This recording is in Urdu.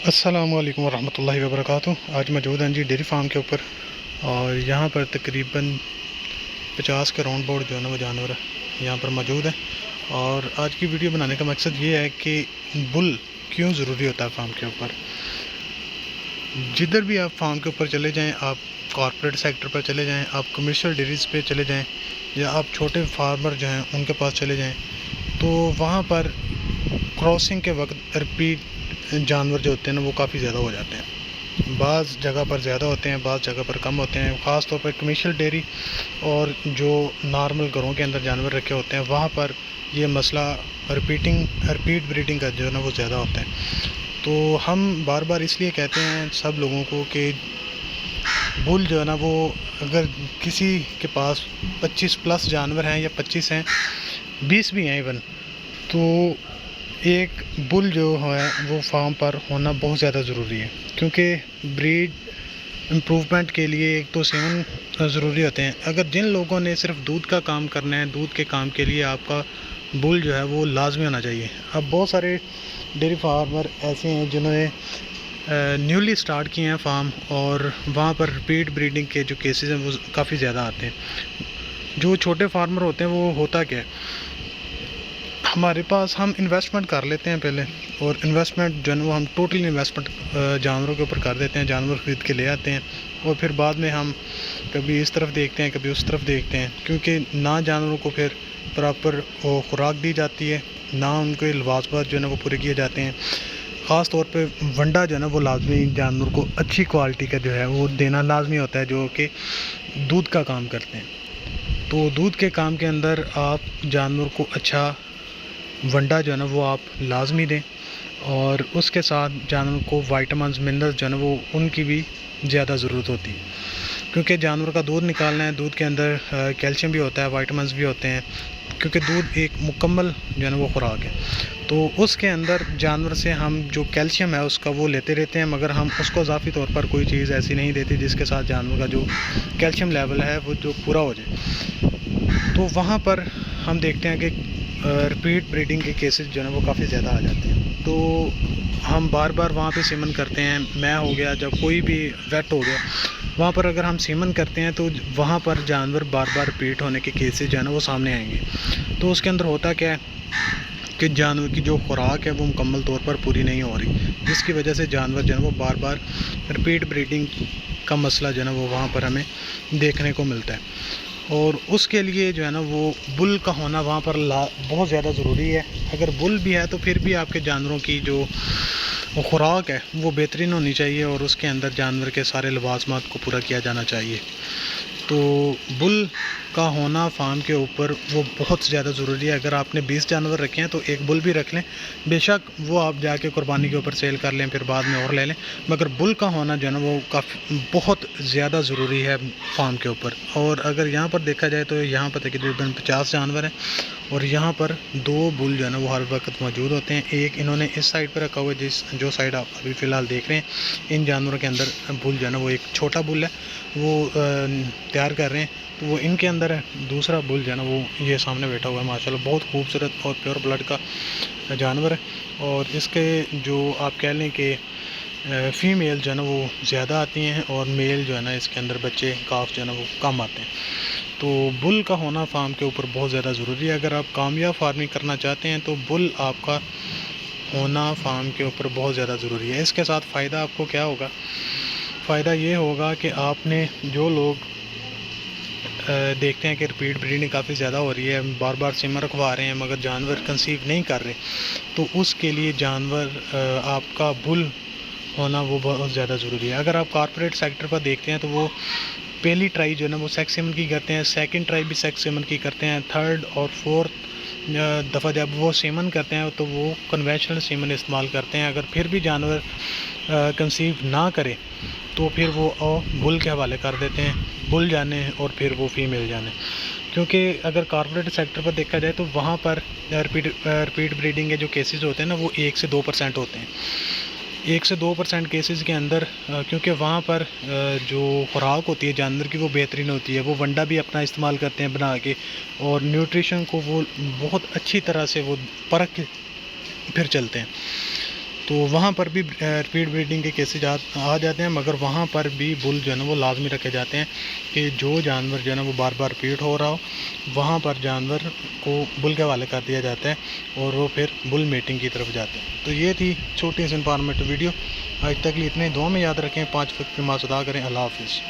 السلام علیکم ورحمۃ اللہ وبرکاتہ۔ آج موجود ہیں جی ڈیری فارم کے اوپر، اور یہاں پر تقریباً 50 کے راؤنڈ باؤنڈ جو ہے نا وہ جانور یہاں پر موجود ہیں۔ اور آج کی ویڈیو بنانے کا مقصد یہ ہے کہ بل کیوں ضروری ہوتا ہے فارم کے اوپر۔ جدھر بھی آپ فارم کے اوپر چلے جائیں، آپ کارپوریٹ سیکٹر پر چلے جائیں، آپ کمرشل ڈیریز پہ چلے جائیں، یا آپ چھوٹے فارمر جو ہیں ان کے پاس چلے جائیں، تو وہاں پر کراسنگ کے وقت ریپیٹ جانور جو ہوتے ہیں نا وہ کافی زیادہ ہو جاتے ہیں۔ بعض جگہ پر زیادہ ہوتے ہیں، بعض جگہ پر کم ہوتے ہیں۔ خاص طور پر کمرشل ڈیری اور جو نارمل گھروں کے اندر جانور رکھے ہوتے ہیں وہاں پر یہ مسئلہ ریپیٹ بریڈنگ کا جو ہے نا وہ زیادہ ہوتا ہے۔ تو ہم بار بار اس لیے کہتے ہیں سب لوگوں کو کہ بل جو ہے نا وہ اگر کسی کے پاس 25+ جانور ہیں، یا 25 ہیں، 20 بھی ہیں ایون، تو ایک بل جو ہے وہ فارم پر ہونا بہت زیادہ ضروری ہے، کیونکہ بریڈ امپروومنٹ کے لیے ایک تو سیمن ضروری ہوتے ہیں۔ اگر جن لوگوں نے صرف دودھ کا کام کرنا ہے، دودھ کے کام کے لیے آپ کا بل جو ہے وہ لازمی ہونا چاہیے۔ اب بہت سارے ڈیری فارمر ایسے ہیں جنہوں نے نیولی سٹارٹ کیے ہیں فارم، اور وہاں پر ریپیٹ بریڈنگ کے جو کیسز ہیں وہ کافی زیادہ آتے ہیں۔ جو چھوٹے فارمر ہوتے ہیں وہ ہوتا کیا ہے، ہمارے پاس ہم انویسٹمنٹ کر لیتے ہیں پہلے، اور انویسٹمنٹ جو ہے وہ ہم ٹوٹل انویسٹمنٹ جانوروں کے اوپر کر دیتے ہیں، جانور خرید کے لے آتے ہیں، اور پھر بعد میں ہم کبھی اس طرف دیکھتے ہیں کبھی اس طرف دیکھتے ہیں، کیونکہ نہ جانوروں کو پھر پراپر خوراک دی جاتی ہے، نہ ان کے لوازمات جو ہے نا وہ پورے کیے جاتے ہیں۔ خاص طور پہ ونڈا جو ہے نا وہ لازمی جانور کو اچھی کوالٹی کا جو ہے وہ دینا لازمی ہوتا ہے، جو کہ دودھ کا کام کرتے ہیں۔ تو دودھ کے کام کے اندر آپ جانور کو اچھا ونڈا جو ہے نا وہ آپ لازمی دیں، اور اس کے ساتھ جانور کو وائٹامنز منرلز جو ہے نا وہ ان کی بھی زیادہ ضرورت ہوتی ہے، کیونکہ جانور کا دودھ نکالنا ہے، دودھ کے اندر کیلشیم بھی ہوتا ہے، وائٹامنز بھی ہوتے ہیں، کیونکہ دودھ ایک مکمل جو ہے نا وہ خوراک ہے۔ تو اس کے اندر جانور سے ہم جو کیلشیم ہے اس کا وہ لیتے رہتے ہیں، مگر ہم اس کو اضافی طور پر کوئی چیز ایسی نہیں دیتے جس کے ساتھ جانور کا جو کیلشیم لیول ہے وہ جو پورا ہو جائے۔ تو وہاں پر ہم دیکھتے ہیں کہ ریپیٹ بریڈنگ کے کیسز جو ہے نا وہ کافی زیادہ آ جاتے ہیں۔ تو ہم بار بار وہاں پہ سیمن کرتے ہیں، میں ہو گیا، جب کوئی بھی ویٹ ہو گیا، وہاں پر اگر ہم سیمن کرتے ہیں تو وہاں پر جانور بار بار ریپیٹ ہونے کے کیسز جو ہے نا وہ سامنے آئیں گے۔ تو اس کے اندر ہوتا کیا ہے کہ جانور کی جو خوراک ہے وہ مکمل طور پر پوری نہیں ہو رہی، جس کی وجہ سے جانور جو ہے وہ بار بار ریپیٹ بریڈنگ کا مسئلہ جو ہے نا وہ وہاں پر ہمیں دیکھنے کو ملتا ہے۔ اور اس کے لیے جو ہے نا وہ بل کا ہونا وہاں پر بہت زیادہ ضروری ہے۔ اگر بل بھی ہے تو پھر بھی آپ کے جانوروں کی جو خوراک ہے وہ بہترین ہونی چاہیے، اور اس کے اندر جانور کے سارے لوازمات کو پورا کیا جانا چاہیے۔ تو بل کا ہونا فارم کے اوپر وہ بہت زیادہ ضروری ہے۔ اگر آپ نے 20 جانور رکھے ہیں تو ایک بل بھی رکھ لیں، بے شک وہ آپ جا کے قربانی کے اوپر سیل کر لیں، پھر بعد میں اور لے لیں، مگر بل کا ہونا جو ہے نا وہ بہت زیادہ ضروری ہے فارم کے اوپر۔ اور اگر یہاں پر دیکھا جائے تو یہاں پر تقریباً 50 جانور ہیں، اور یہاں پر 2 بل جو ہے نا وہ ہر وقت موجود ہوتے ہیں۔ ایک انہوں نے اس سائڈ پہ رکھا ہوا ہے، جو سائڈ آپ ابھی فی الحال دیکھ رہے ہیں، ان جانوروں کے اندر بل جو ہے نا وہ ایک چھوٹا بل ہے، وہ تیار کر رہے ہیں، تو وہ ان کے اندر ہے۔ دوسرا بل جو ہے نا وہ یہ سامنے بیٹھا ہوا ہے، ماشاءاللہ بہت خوبصورت اور پیور بلڈ کا جانور ہے، اور اس کے جو آپ کہہ لیں کہ فیمیل جو ہے نا وہ زیادہ آتی ہیں، اور میل جو ہے نا اس کے اندر بچے کاف جو ہے نا وہ کم آتے ہیں۔ تو بل کا ہونا فارم کے اوپر بہت زیادہ ضروری ہے۔ اگر آپ کامیاب فارمنگ کرنا چاہتے ہیں تو بل آپ کا ہونا فارم کے اوپر بہت زیادہ ضروری ہے۔ اس کے ساتھ فائدہ آپ کو کیا ہوگا؟ فائدہ یہ ہوگا کہ آپ نے جو لوگ دیکھتے ہیں کہ ریپیٹ بریڈنگ کافی زیادہ ہو رہی ہے، بار بار سیمن رکھوا رہے ہیں مگر جانور کنسیو نہیں کر رہے، تو اس کے لیے جانور آپ کا بل ہونا وہ بہت زیادہ ضروری ہے۔ اگر آپ کارپوریٹ سیکٹر پر دیکھتے ہیں تو وہ پہلی ٹرائی جو ہے نا وہ سیکس سیمن کی کرتے ہیں، سیکنڈ ٹرائی بھی سیکس سیمن کی کرتے ہیں، تھرڈ اور فورتھ دفعہ جب وہ سیمن کرتے ہیں تو وہ کنونشنل سیمن استعمال کرتے ہیں۔ اگر پھر بھی جانور کنسیو نہ کرے تو پھر وہ بل کے حوالے کر دیتے ہیں، بل جانے اور پھر وہ فیمیل جانے، کیونکہ اگر کارپوریٹ سیکٹر پر دیکھا جائے تو وہاں پر ریپیٹ بریڈنگ کے جو کیسز ہوتے ہیں نا وہ 1 سے 2% ہوتے ہیں۔ 1 سے 2% کیسز کے اندر کیونکہ وہاں پر جو خوراک ہوتی ہے جانور کی وہ بہترین ہوتی ہے، وہ ونڈا بھی اپنا استعمال کرتے ہیں بنا کے، اور نیوٹریشن کو وہ بہت اچھی طرح سے وہ پرکھ کے پھر چلتے ہیں۔ تو وہاں پر بھی ریپیٹ بریڈنگ کے کیسز آ جاتے ہیں، مگر وہاں پر بھی بل جو ہے نا وہ لازمی رکھے جاتے ہیں کہ جو جانور جو ہے نا وہ بار بار ریپیٹ ہو رہا ہو، وہاں پر جانور کو بل کے حوالے کر دیا جاتا ہے اور وہ پھر بل میٹنگ کی طرف جاتے ہیں۔ تو یہ تھی چھوٹی سی انفارمیٹو ویڈیو، آج تک لیے اتنے، دعا میں یاد رکھیں، 5 وقت کی نماز ادا کریں، اللہ حافظ۔